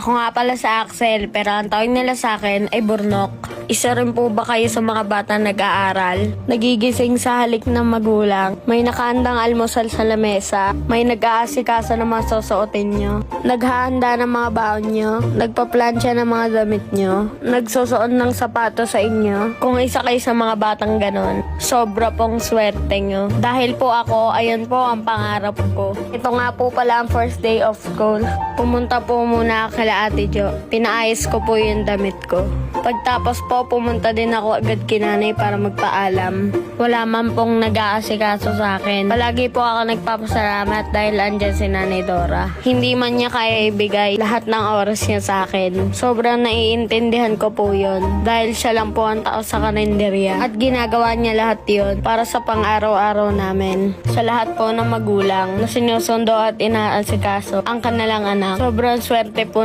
Ako nga pala sa Axel, pero ang tawag nila sa akin ay Burnok. Isa rin po ba kayo sa mga bata nag-aaral? Nagigising sa halik ng magulang? May nakahandang almusal sa lamesa? May nag-aasikaso ng mga susuotin nyo? Naghahanda ng mga baon nyo? Nagpaplansya ng mga damit nyo? Nagsusuot ng sapato sa inyo? Kung isa kayo sa mga batang ganon, sobra pong swerte nyo. Dahil po ako, ayun po ang pangarap ko. Ito nga po pala ang first day of school. Pumunta po muna ako kala Ate Jo. Pinaayos ko po yung damit ko. Pagtapos po, pumunta din ako agad kinanay para magpaalam. Wala man pong nag-aasikaso sa akin. Palagi po ako nagpapasalamat dahil andyan si Nanay Dora. Hindi man niya kaya ibigay lahat ng oras niya sa akin. Sobrang naiintindihan ko po yun. Dahil siya lang po ang tao sa kalenderya. At ginagawa niya lahat yun para sa pang-araw-araw namin. Sa lahat po ng magulang na sinusundo at inaasikaso ang kanilang anak. Sobrang swerte po